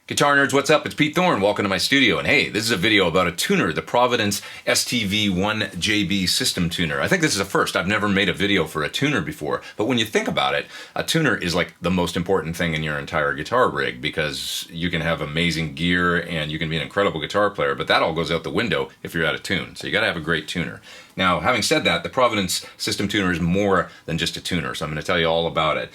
Guitar nerds, what's up? It's Pete Thorn. Welcome to my studio. And hey, this is a video about a tuner, the Providence STV1JB system tuner. I think this is a first. I've never made a video for a tuner before. But when you think about it, a tuner is like the most important thing in your entire guitar rig because you can have amazing gear and you can be an incredible guitar player, but that all goes out the window if you're out of tune. So you got to have a great tuner. Now, having said that, the Providence system tuner is more than just a tuner, so I'm going to tell you all about it.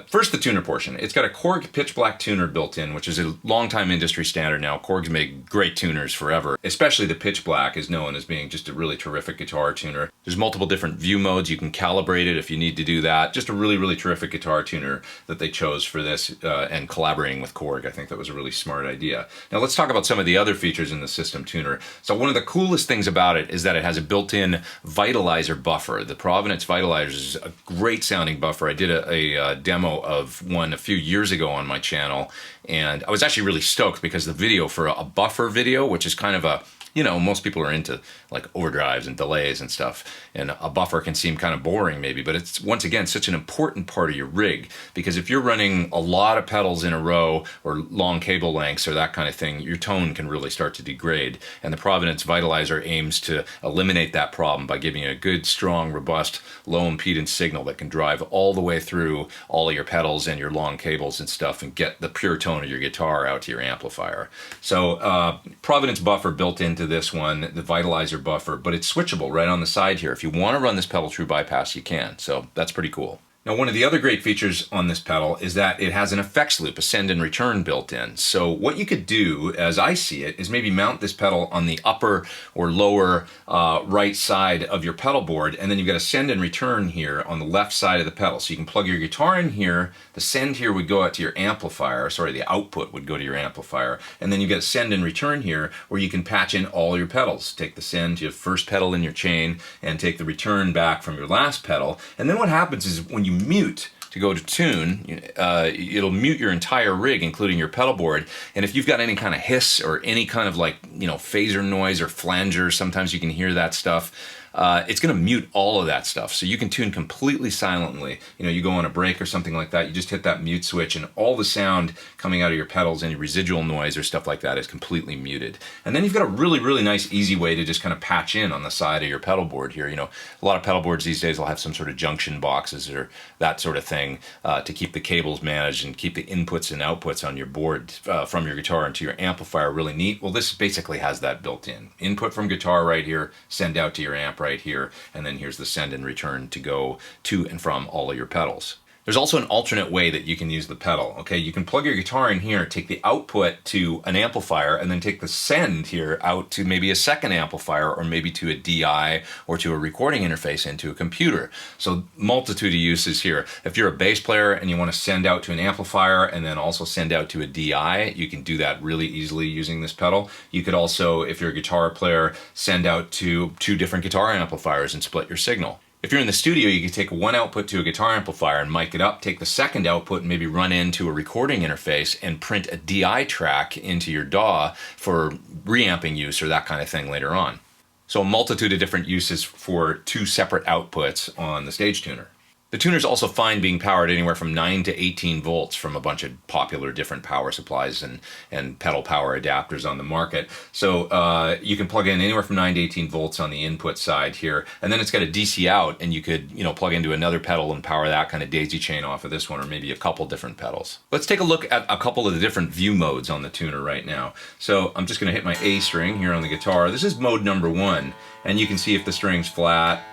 First, the tuner portion. It's got a Korg pitch black tuner built in, which is a long-time industry standard now. Korg's made great tuners forever. Especially the pitch black is known as being just a really terrific guitar tuner. There's multiple different view modes. You can calibrate it if you need to do that. Just a really, really terrific guitar tuner that they chose for this, and collaborating with Korg. I think that was a really smart idea. Now let's talk about some of the other features in the system tuner. So one of the coolest things about it is that it has a built-in vitalizer buffer. The Providence Vitalizer is a great sounding buffer. I did a demo of one a few years ago on my channel, and I was actually really stoked because the video for a buffer video, which is kind of a, you know, most people are into like overdrives and delays and stuff, and a buffer can seem kind of boring maybe, but it's once again such an important part of your rig, because if you're running a lot of pedals in a row or long cable lengths or that kind of thing, your tone can really start to degrade. And the Providence Vitalizer aims to eliminate that problem by giving you a good, strong, robust, low impedance signal that can drive all the way through all of your pedals and your long cables and stuff and get the pure tone of your guitar out to your amplifier. So Providence buffer built into this one, the Vitalizer buffer, but it's switchable right on the side here. If you want to run this pedal through bypass, you can. So that's pretty cool. Now, one of the other great features on this pedal is that it has an effects loop, a send and return built in. So what you could do, as I see it, is maybe mount this pedal on the upper or lower right side of your pedal board, and then you've got a send and return here on the left side of the pedal. So you can plug your guitar in here, the send here would go out to your amplifier, sorry, the output would go to your amplifier, and then you get a send and return here where you can patch in all your pedals. Take the send to your first pedal in your chain and take the return back from your last pedal, and then what happens is when you mute to go to tune, it'll mute your entire rig, including your pedal board. And if you've got any kind of hiss or any kind of like, you know, phaser noise or flanger, sometimes you can hear that stuff. It's going to mute all of that stuff. So you can tune completely silently. You know, you go on a break or something like that, you just hit that mute switch and all the sound coming out of your pedals, any residual noise or stuff like that is completely muted. And then you've got a really, really nice, easy way to just kind of patch in on the side of your pedal board here. You know, a lot of pedal boards these days will have some sort of junction boxes or that sort of thing to keep the cables managed and keep the inputs and outputs on your board from your guitar into your amplifier really neat. Well, this basically has that built in. Input from guitar right here, send out to your amp right here, and then here's the send and return to go to and from all of your pedals. There's also an alternate way that you can use the pedal. Okay, you can plug your guitar in here, take the output to an amplifier, and then take the send here out to maybe a second amplifier or maybe to a DI or to a recording interface into a computer. So multitude of uses here. If you're a bass player and you want to send out to an amplifier and then also send out to a DI, you can do that really easily using this pedal. You could also, if you're a guitar player, send out to 2 different guitar amplifiers and split your signal. If you're in the studio, you can take one output to a guitar amplifier and mic it up, take the second output and maybe run into a recording interface and print a DI track into your DAW for reamping use or that kind of thing later on. So a multitude of different uses for 2 separate outputs on the stage tuner. The tuner's also fine being powered anywhere from 9 to 18 volts from a bunch of popular different power supplies and pedal power adapters on the market. So you can plug in anywhere from 9 to 18 volts on the input side here, and then it's got a DC out, and you could, you know, plug into another pedal and power that kind of daisy chain off of this one, or maybe a couple different pedals. Let's take a look at a couple of the different view modes on the tuner right now. So I'm just going to hit my A string here on the guitar. This is mode number 1, and you can see if the string's flat.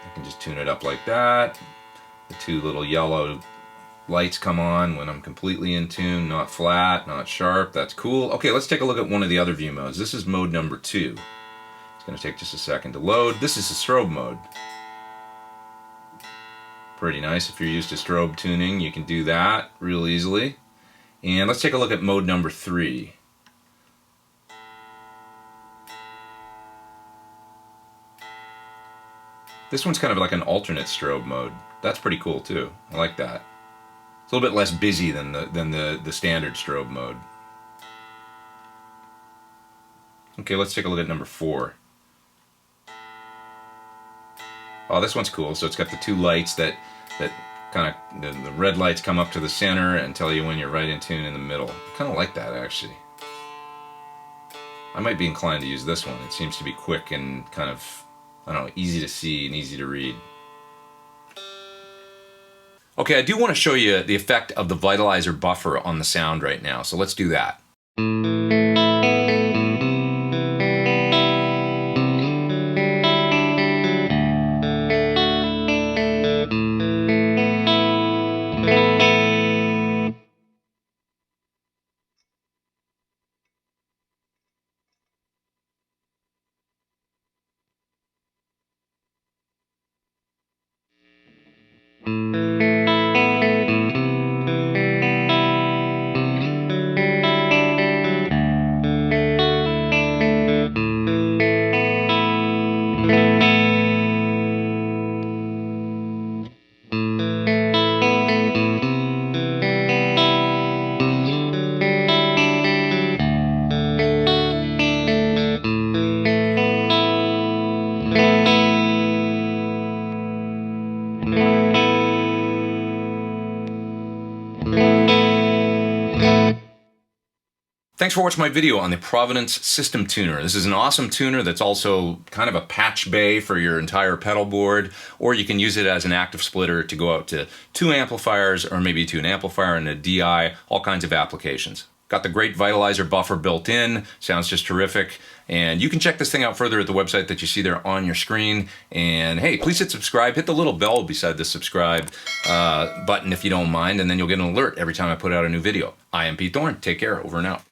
I can just tune it up like that. The 2 little yellow lights come on when I'm completely in tune, not flat, not sharp. That's cool. Okay, let's take a look at one of the other view modes. This is mode number 2. It's going to take just a second to load. This is the strobe mode. Pretty nice. If you're used to strobe tuning, you can do that real easily. And let's take a look at mode number 3. This one's kind of like an alternate strobe mode. That's pretty cool too. I like that. It's a little bit less busy than the standard strobe mode. Okay, let's take a look at number 4. Oh, this one's cool. So it's got the 2 lights that Kind of the red lights come up to the center and tell you when you're right in tune in the middle. I kind of like that, actually. I might be inclined to use this one. It seems to be quick and kind of, I don't know, easy to see and easy to read. Okay, I do want to show you the effect of the vitalizer buffer on the sound right now, so let's do that. Thanks for watching my video on the Providence System Tuner. This is an awesome tuner that's also kind of a patch bay for your entire pedal board, or you can use it as an active splitter to go out to 2 amplifiers or maybe to an amplifier and a DI, all kinds of applications. Got the great vitalizer buffer built in, sounds just terrific, and you can check this thing out further at the website that you see there on your screen. And hey, please hit subscribe, hit the little bell beside the subscribe button if you don't mind, and then you'll get an alert every time I put out a new video. I am Pete Thorn, take care, over and out.